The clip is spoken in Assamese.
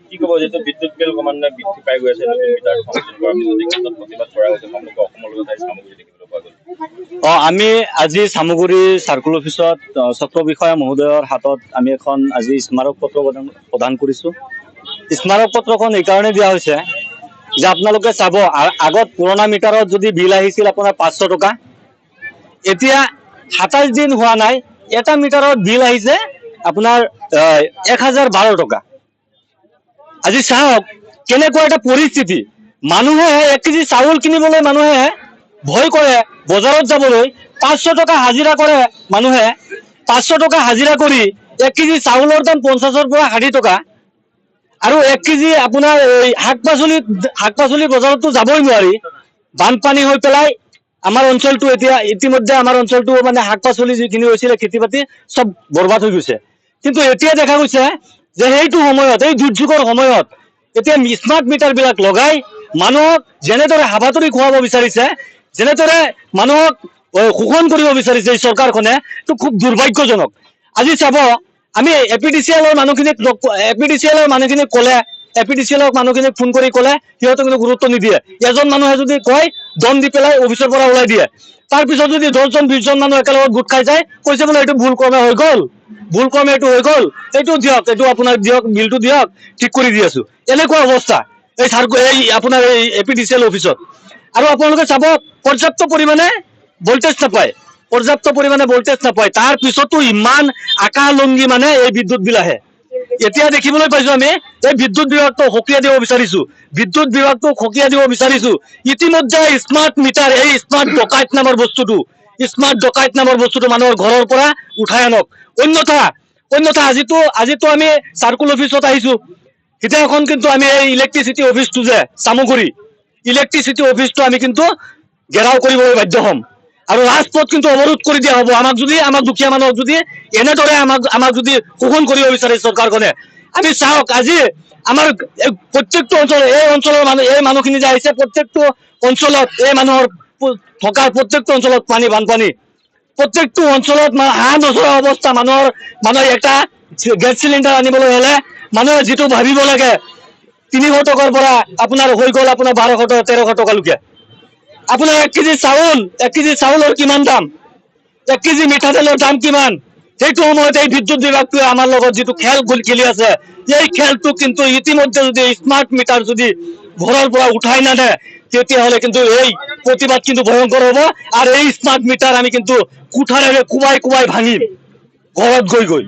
কি ক'ব যেহেতু বিদ্যুৎ বিল ক্ৰমান্বয়ে বৃদ্ধি পাই গৈ আছে নতুন মিটাৰ সংযোজন কৰাৰ পিছত এই ক্ষেত্ৰত প্ৰতিবাদ কৰা হৈছে সমগ্ৰ অসমৰ লগতে সামগ্ৰী দেখিবলৈ পোৱা গ'ল। আমি আজি চামগুৰি চাৰ্কুল অফিসত চক্ৰ বিষয়া মহোদয়ৰ হাতত আমি এখন আজি স্মাৰক পত্ৰ প্ৰদান কৰিছোঁ। স্মাৰক পত্ৰখন এই কাৰণে দিয়া হৈছে যে আপোনালোকে চাব, আগত পুৰণা মিটাৰত যদি বিল আহিছিল আপোনাৰ 500 টকা, এতিয়া 27 দিন হোৱা নাই এটা মিটাৰত বিল আহিছে আপোনাৰ 1012 টকা। আজি চাওক কেনেকুৱা এটা পৰিস্থিতি, মানুহে 1 কেজি চাউল কিনিবলৈ মানুহে ভয় কৰে, বজাৰত যাবলৈ 500 টকা হাজিৰা কৰে মানুহে, 500 টকা হাজিৰা কৰি 1 কেজি চাউলৰ দাম 50ৰ পৰা 60 টকা, আৰু 1 কেজি আপোনাৰ শাক পাচলি বজাৰতো যাবই নোৱাৰি। বানপানী হৈ পেলাই আমাৰ অঞ্চলটো এতিয়া ইতিমধ্যে আমাৰ অঞ্চলটো মানে শাক পাচলি যিখিনি হৈছিলে খেতি বাতি চব বৰবাদ হৈ গৈছে। কিন্তু এতিয়া দেখা গৈছে যে সেইটো সময়ত, এই দুৰ্যোগৰ সময়ত এতিয়া স্মাৰ্ট মিটাৰ বিলাক লগাই মানুহক যেনেদৰে হাবাথুৰি খুৱাব বিচাৰিছে, যেনেদৰে মানুহক শোষণ কৰিব বিচাৰিছে এই চৰকাৰখনে, তো খুব দুৰ্ভাগ্যজনক। আজি চাব, আমি এপিডিচিএলৰ মানুহখিনিক ক'লে, এপিডিচিএলৰ মানুহখিনিক ফোন কৰি ক'লে সিহঁতে কিন্তু গুৰুত্ব নিদিয়ে। এজন মানুহে যদি কয় দম দি পেলাই অফিচৰ পৰা ওলাই দিয়ে। তাৰপিছত যদি 10জন 20জন মানুহ একেলগত গোট খাই যায়, কৈছে বোলে এইটো ভুল ক্ৰমে হৈ গ'ল, ভুল ক্ৰমে এইটো হৈ গ'ল, এইটো দিয়ক, এইটো আপোনাৰ দিয়ক, বিলটো দিয়ক, ঠিক কৰি দি আছো। এনেকুৱা অৱস্থা এই আপোনাৰ এই এপিডিচিএল অফিচত। আৰু আপোনালোকে চাব পৰ্যাপ্ত পৰিমাণে ভোল্টেজ নাপায়, তাৰ পিছতো ইমান আকালংগী মানে এই বিদ্যুৎ বিল আহে। এতিয়া দেখিবলৈ পাইছো আমি এই বিদ্যুৎ বিভাগটো সক্ৰিয় দিব বিচাৰিছো। ইতিমধ্যে স্মাৰ্ট মিটাৰ, এই স্মাৰ্ট ডকাইত নামৰ বস্তুটো মানুহৰ ঘৰৰ পৰা উঠাই আনক। অন্যথা আজিতো আমি চাৰ্কুল অফিচত আহিছো, সিদিনাখন কিন্তু আমি এই ইলেক্ট্ৰিচিটি অফিচটো যে চামগুৰি ইলেক্ট্ৰিচিটি অফিচটো আমি কিন্তু ঘেৰাও কৰিবলৈ বাধ্য হ'ম, আৰু ৰাজপথ কিন্তু অৱৰোধ কৰি দিয়া হ'ব। আমাক দুখীয়া মানুহক যদি এনেদৰে আমাক যদি শোষণ কৰিব বিচাৰে চৰকাৰখনে। আমি চাওক, আজি আমাৰ প্ৰত্যেকটো অঞ্চল, এই মানুহখিনি যে আহিছে, প্ৰত্যেকটো অঞ্চলত এই মানুহৰ থকাৰ প্ৰত্যেকটো অঞ্চলত বানপানী, প্ৰত্যেকটো অঞ্চলত হাঁহ নচৰা অৱস্থা। মানুহৰ এটা গেছ চিলিণ্ডাৰ আনিবলৈ হলে মানুহে যিটো ভাবিব লাগে 300 টকাৰ পৰা আপোনাৰ হৈ গ'ল আপোনাৰ 1200 টকা 1300 টকালৈকে। আপোনাৰ 1 কেজি চাউলৰ কিমান দাম, 1 কেজি মিঠাতেলৰ দাম কিমান। সেইটো সময়ত এই বিদ্যুৎ বিভাগটোৱে আমাৰ লগত যিটো খেল খেলি আছে, এই খেলটো কিন্তু ইতিমধ্যে যদি স্মাৰ্ট মিটাৰ যদি ঘৰৰ পৰা উঠাই নানে, তেতিয়াহ'লে কিন্তু এই প্ৰতিবাদ কিন্তু ভয়ংকৰ হ'ব। আৰু এই স্মাৰ্ট মিটাৰ আমি কিন্তু কুঠাৰেৰে কোবাই ভাঙিম ঘৰত গৈ।